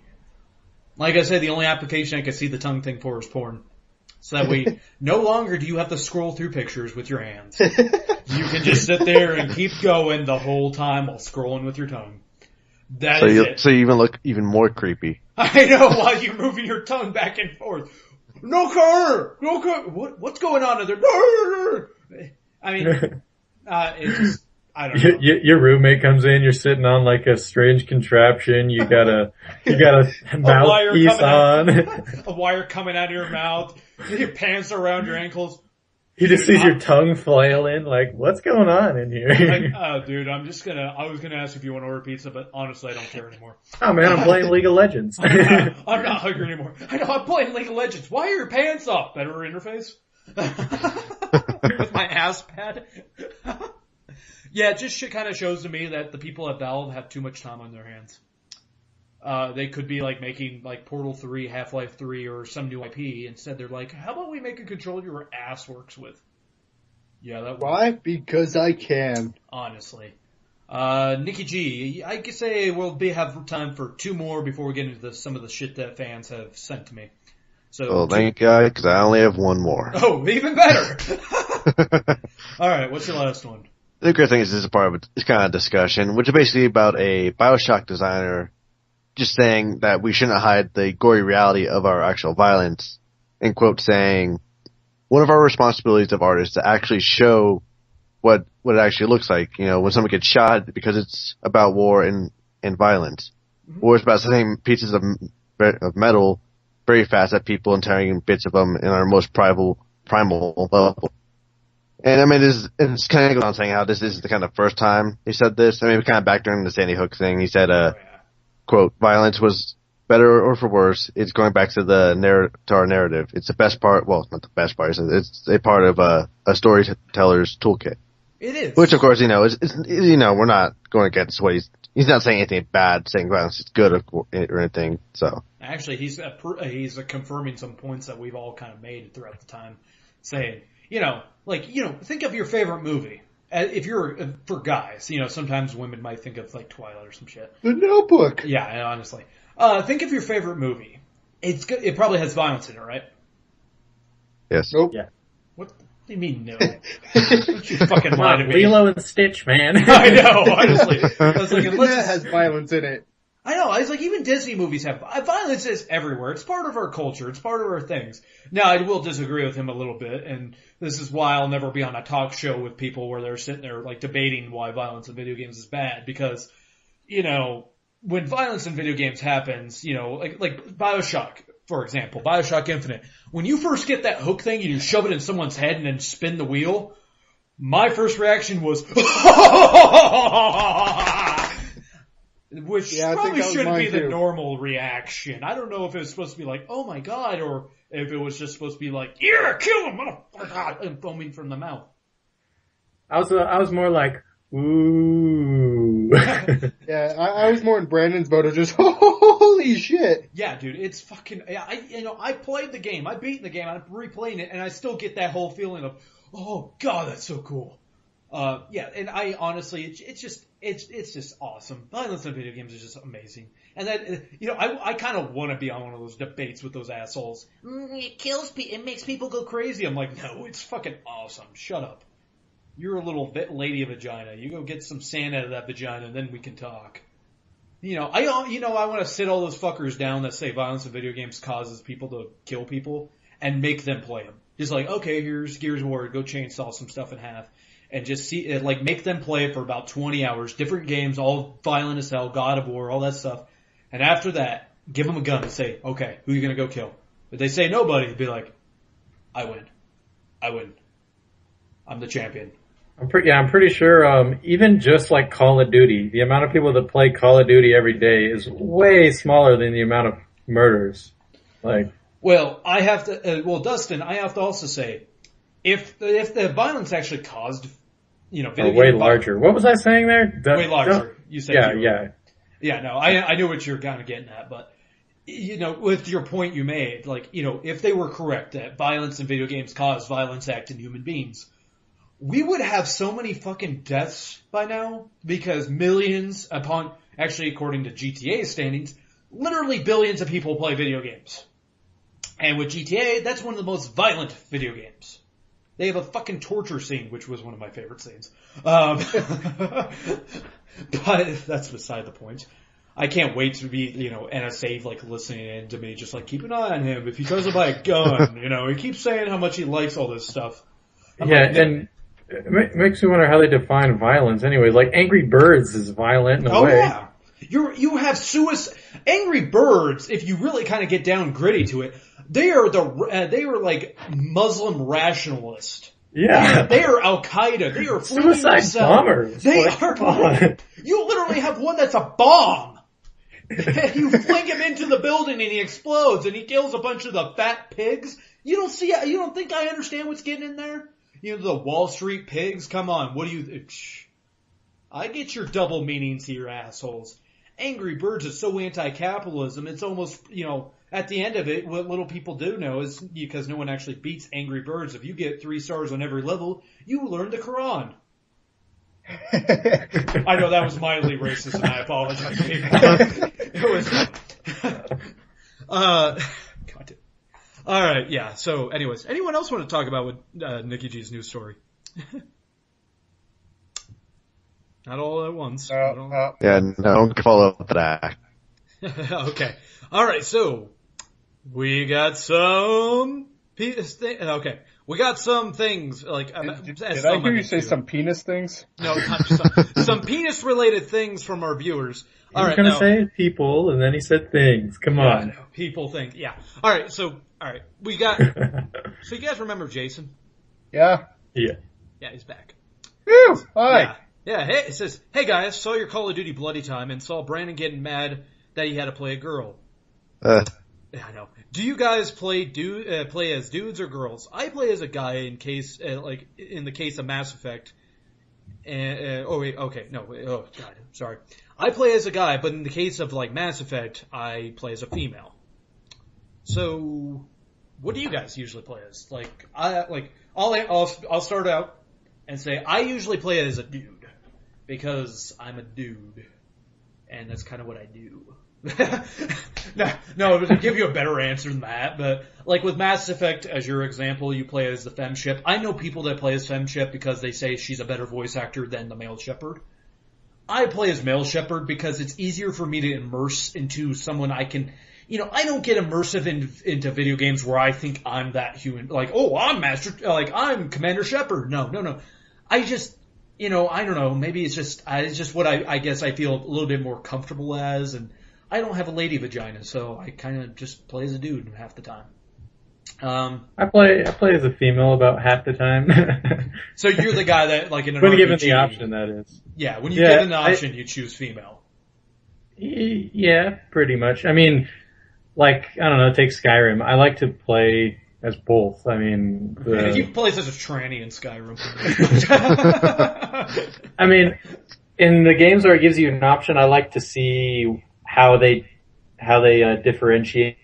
Like I said, the only application I can see the tongue thing for is porn. So that way, no longer do you have to scroll through pictures with your hands. You can just sit there and keep going the whole time while scrolling with your tongue. So you even look even more creepy. I know, while you're moving your tongue back and forth. No car! What's going on in there? I mean, it's just, I don't know. Your roommate comes in, you're sitting on like a strange contraption, you got a mouthpiece on. A wire coming out of your mouth, your pants around your ankles. He just sees your tongue flailing, like, what's going on in here? Dude, I was gonna ask if you want to order pizza, but honestly I don't care anymore. Oh man, I'm playing League of Legends. I'm not hungry anymore. I know, I'm playing League of Legends. Why are your pants off? Better interface? With my ass pad? Yeah, it just kind of shows to me that the people at Valve have too much time on their hands. They could be like making like Portal 3, Half-Life 3, or some new IP. Instead, they're like, how about we make a controller your ass works with? Yeah, that works. Why? Because I can. Honestly. Nikki G, I could say we'll have time for 2 more before we get into some of the shit that fans have sent to me. So, well, thank God, because I only have 1 more. Oh, even better! Alright, what's your last one? The great thing is this is part of this kind of discussion, which is basically about a BioShock designer just saying that we shouldn't hide the gory reality of our actual violence in quote saying, one of our responsibilities of artists to actually show what it actually looks like, when someone gets shot, because it's about war and violence. Mm-hmm. Or it's about sending pieces of metal very fast at people and tearing bits of them in our most primal level. And I mean, it's kind of going on saying how this isn't the kind of first time he said this. I mean, kind of back during the Sandy Hook thing, he said, quote, violence was better or for worse. It's going back to our narrative. It's the best part. Well, not the best part. It's a part of a storyteller's toolkit. It is. Which, of course, we're not going against what he's not saying anything bad, saying violence is good or anything, so. Actually, he's confirming some points that we've all kind of made throughout the time, saying, think of your favorite movie. If you're, for guys, sometimes women might think of, like, Twilight or some shit. The Notebook. Yeah, honestly. Think of your favorite movie. It probably has violence in it, right? Yes. Nope. Yeah. What do you mean, no? Don't you fucking lie to me. Lilo and Stitch, man. I know, honestly. I was like, that has violence in it. I know, I was like, even Disney movies have, violence is everywhere. It's part of our culture. It's part of our things. Now, I will disagree with him a little bit, and this is why I'll never be on a talk show with people where they're sitting there, like, debating why violence in video games is bad, because, when violence in video games happens, like BioShock, for example, BioShock Infinite, when you first get that hook thing, you shove it in someone's head and then spin the wheel, my first reaction was, which probably shouldn't be the normal reaction. I don't know if it was supposed to be like, oh my god, or if it was just supposed to be like, yeah, kill him, motherfucker, and foaming from the mouth. I was more like, ooh. Yeah, I was more in Brandon's boat of just, holy shit. Yeah, dude, it's fucking, I played the game, I beat the game, I'm replaying it, and I still get that whole feeling of, oh god, that's so cool. Yeah, and I honestly, it's just awesome. Violence in video games is just amazing. And that, I kind of want to be on one of those debates with those assholes. It kills people, it makes people go crazy. I'm like, no, it's fucking awesome. Shut up. You're a little lady vagina. You go get some sand out of that vagina, and then we can talk. I want to sit all those fuckers down that say violence in video games causes people to kill people and make them play them. Just like, okay, here's Gears of War, go chainsaw some stuff in half. And just see it, like, make them play it for about 20 hours, different games, all violent as hell, God of War, all that stuff. And after that, give them a gun and say, okay, who are you gonna go kill? If they say nobody, be like, I win. I'm the champion. I'm pretty sure, even just like Call of Duty, the amount of people that play Call of Duty every day is way smaller than the amount of murders. Well, Dustin, I have to also say, if the violence actually caused, video way larger. What was I saying there? Way larger. You said yeah. Yeah, no, I knew what you're kind of getting at, but, with your point you made, like, if they were correct that violence in video games cause violence act in human beings, we would have so many fucking deaths by now, because millions according to GTA standings, literally billions of people play video games. And with GTA, that's one of the most violent video games. They have a fucking torture scene, which was one of my favorite scenes. But that's beside the point. I can't wait to be, NSA, like, listening in to me, just like, keep an eye on him. If he tries to buy a gun, he keeps saying how much he likes all this stuff. And it makes me wonder how they define violence anyway. Like, Angry Birds is violent in a way. Yeah. You have Angry Birds, if you really kind of get down gritty to it, they are like Muslim rationalists. Yeah. They are Al-Qaeda. They are suicide bombers. They are. You literally have one that's a bomb. You fling him into the building and he explodes and he kills a bunch of the fat pigs. You don't think I understand what's getting in there? The Wall Street pigs? Come on, I get your double meanings here, assholes. Angry Birds is so anti-capitalism, it's almost, at the end of it, what little people do know is, because no one actually beats Angry Birds, if you get 3 stars on every level, you learn the Quran. I know that was mildly racist, and I apologize. It was, God. Alright, yeah, so anyways, anyone else want to talk about with Nikki G's news story? Not all at once. Yeah, no, don't follow up with that. Okay. Alright, so, we got some Okay, we got some things like. Did I hear you say some penis things? No, not some penis-related things from our viewers. All right, gonna say people, and then he said things. Come on, people think. Yeah. All right, we got. So you guys remember Jason? Yeah. Yeah, he's back. Woo! Hi. Yeah. Hey, it says, "Hey guys, saw your Call of Duty Bloody Time and saw Brandon getting mad that he had to play a girl." Yeah, I know. Do you guys play as dudes or girls? I play as a guy in case, in the case of Mass Effect. Sorry. I play as a guy, but in the case of like Mass Effect, I play as a female. So, what do you guys usually play as? I'll start out and say I usually play as a dude because I'm a dude, and that's kind of what I do. No, to give you a better answer than that, but like with Mass Effect, as your example, you play as the femme ship. I know people that play as femme ship because they say she's a better voice actor than the male Shepard. I play as male Shepard because it's easier for me to immerse into someone I can, I don't get immersive into video games where I think I'm that human, like, oh, I'm Commander Shepard. No. I just, I don't know, maybe it's just what I guess I feel a little bit more comfortable as, and I don't have a lady vagina, so I kind of just play as a dude half the time. I play as a female about half the time. So you're the guy that, like, in an when RPG, given the option, that is. Yeah, when you get an option, you choose female. Yeah, pretty much. I mean, like, I don't know, take Skyrim. I like to play as both. I mean, he plays as a tranny in Skyrim. I mean, in the games where it gives you an option, I like to see how they differentiate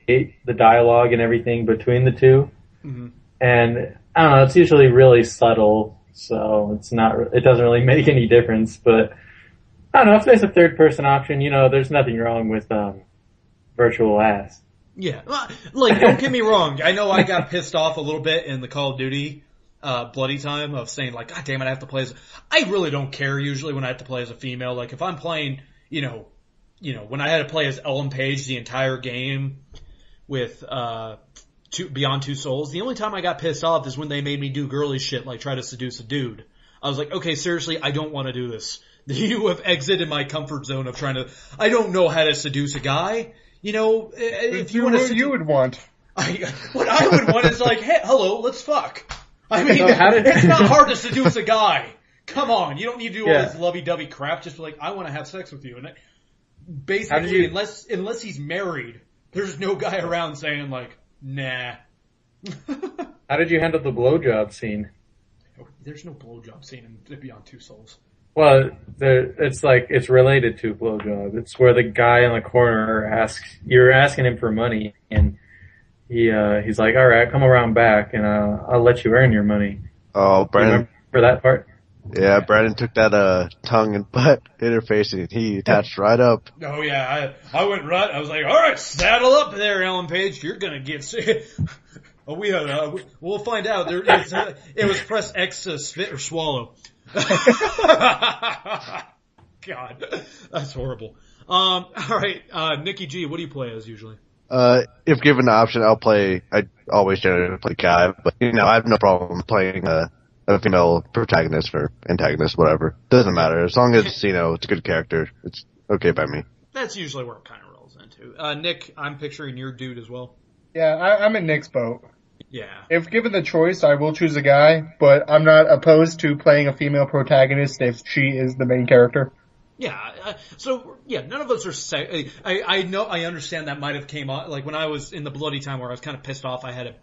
the dialogue and everything between the two. Mm-hmm. And I don't know, it's usually really subtle, so it doesn't really make any difference, but I don't know, if there's a third person option, there's nothing wrong with virtual ass. Yeah. Like, don't get me wrong, I know I got pissed off a little bit in the Call of Duty Bloody Time of saying like, God damn it, I have to play I really don't care usually when I have to play as a female. Like if I'm playing, when I had to play as Ellen Page the entire game with Beyond Two Souls, the only time I got pissed off is when they made me do girly shit like try to seduce a dude. I was like, okay, seriously, I don't want to do this. You have exited my comfort zone of I don't know how to seduce a guy. If you want to you would want. What I would want is like, hey, hello, let's fuck. I mean, it's not hard to seduce a guy. Come on, you don't need to do all this lovey-dovey crap. Just be like, I want to have sex with you. And basically, unless he's married, there's no guy around saying like, nah. How did you handle the blowjob scene? There's no blowjob scene in Beyond Two Souls. Well, it's related to blowjob. It's where the guy in the corner you're asking him for money, and he's like, all right, come around back, and I'll let you earn your money. Oh, Brandon. For that part? Yeah, Brandon took that tongue and butt interface and he attached right up. Oh yeah, I went right. I was like, all right, saddle up there, Ellen Page. You're gonna get sick. Oh, we'll find out. It was press X to spit or swallow. God, that's horrible. All right, Nikki G, what do you play as usually? If given the option, I always generally play guy, but I have no problem playing a female protagonist or antagonist, whatever. Doesn't matter. As long as, it's a good character, it's okay by me. That's usually where it kind of rolls into. Nick, I'm picturing your dude as well. Yeah, I'm in Nick's boat. Yeah. If given the choice, I will choose a guy, but I'm not opposed to playing a female protagonist if she is the main character. Yeah, none of us are I know, I understand that might have came out, like when I was in the Bloody Time where I was kind of pissed off, I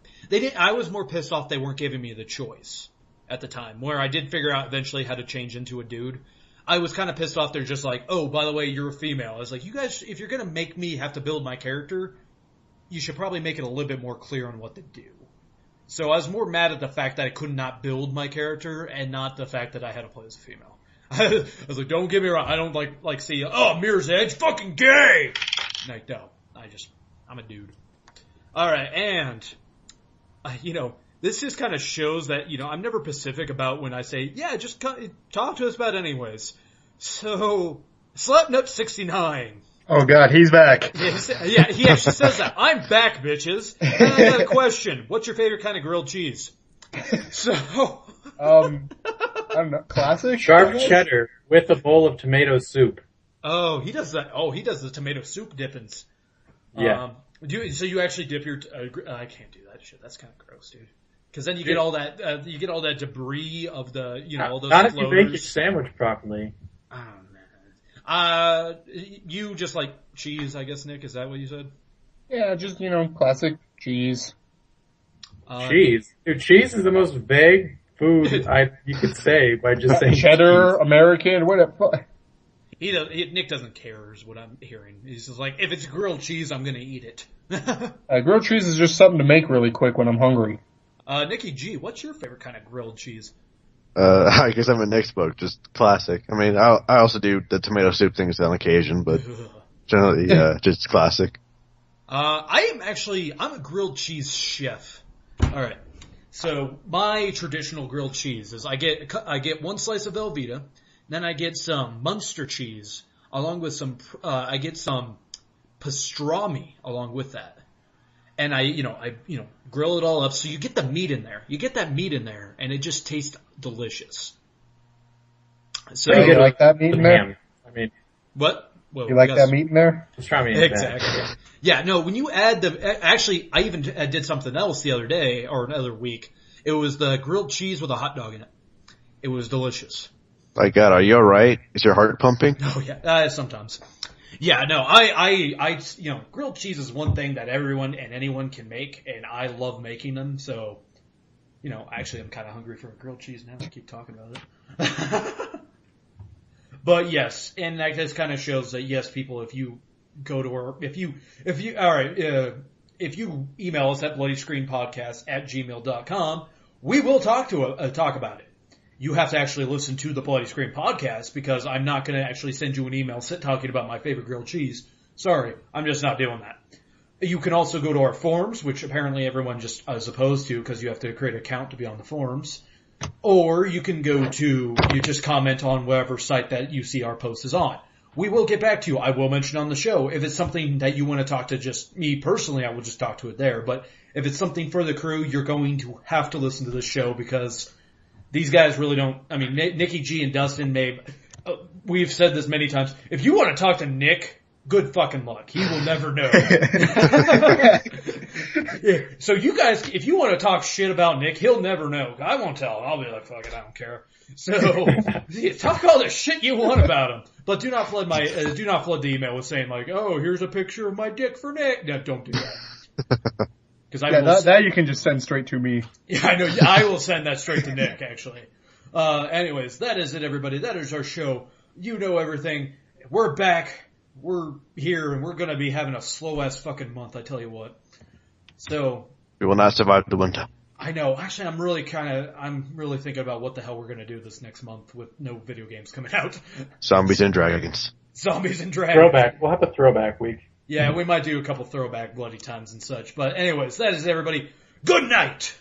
was more pissed off they weren't giving me the choice at the time, where I did figure out eventually how to change into a dude. I was kind of pissed off they're just like, oh, by the way, you're a female. I was like, you guys, if you're gonna make me have to build my character, you should probably make it a little bit more clear on what to do. So I was more mad at the fact that I could not build my character and not the fact that I had to play as a female. I was like, don't get me wrong, I don't like see, Mirror's Edge, fucking gay! Like, no, I'm a dude. Alright, and, this just kind of shows that, I'm never specific about when I say, yeah, just talk to us about it anyways. So, Slapnut69. Oh God, he's back. Yeah, he actually says that. I'm back, bitches. And I got a question. What's your favorite kind of grilled cheese? So, I don't know, classic? Sharp cheddar with a bowl of tomato soup. oh, he does that. Oh, he does the tomato soup dippings. Yeah. So you actually dip your? I can't do that shit. That's kind of gross, dude. Because then you get all that. You get all that debris of the. All those. Not floaters. if you make your sandwich properly. Oh man. You just like cheese, I guess, Nick. Is that what you said? Yeah, just, classic cheese. Cheese. Dude, cheese is the most vague food you could say by just saying cheddar, cheese. American, whatever. Nick doesn't care is what I'm hearing. He's just like, if it's grilled cheese, I'm gonna eat it. Grilled cheese is just something to make really quick when I'm hungry. Nikki G, what's your favorite kind of grilled cheese? I guess I'm in Nick's book, just classic. I mean, I also do the tomato soup things on occasion, but generally, just classic. I'm a grilled cheese chef. Alright. So, my traditional grilled cheese is I get one slice of Velveeta, then I get some Munster cheese, along with I get some pastrami along with that. And I grill it all up so you get the meat in there. You get that meat in there and it just tastes delicious. So you like that meat in there? I mean, what? Well, you like that meat in there? Pastrami. Exactly. Yeah, no, when you add actually I even did something else the other day or another week. It was the grilled cheese with a hot dog in it. It was delicious. My God, are you alright? Is your heart pumping? Oh yeah, sometimes. Yeah, no, I grilled cheese is one thing that everyone and anyone can make, and I love making them. So, actually, I'm kind of hungry for a grilled cheese now. I keep talking about it. But yes, and that just kind of shows that yes, people, if you go to if you email us at bloodyscreenpodcast@gmail.com, we will talk about it. You have to actually listen to the Bloody Screen podcast because I'm not going to actually send you an email talking about my favorite grilled cheese. Sorry, I'm just not doing that. You can also go to our forums, which apparently everyone just is opposed to because you have to create an account to be on the forums. Or you can you just comment on whatever site that you see our post is on. We will get back to you. I will mention on the show. If it's something that you want to talk to just me personally, I will just talk to it there. But if it's something for the crew, you're going to have to listen to this show because these guys really don't. I mean, Nikki G and Dustin we've said this many times. If you want to talk to Nick, good fucking luck. He will never know. Yeah. So you guys, if you want to talk shit about Nick, he'll never know. I won't tell him. I'll be like, fuck it, I don't care. So talk all the shit you want about him, but do not flood the email with saying like, oh, here's a picture of my dick for Nick. No, don't do that. Because that you can just send straight to me. Yeah, I know. I will send that straight to Nick, actually. Anyways, that is it, everybody. That is our show. You know everything. We're back. We're here, and we're going to be having a slow-ass fucking month, I tell you what. So. We will not survive the winter. I know. Actually, I'm really thinking about what the hell we're going to do this next month with no video games coming out. Zombies and dragons. Zombies and dragons. Throwback. We'll have a throwback week. Yeah, we might do a couple throwback bloody times and such. But anyways, that is everybody. Good night!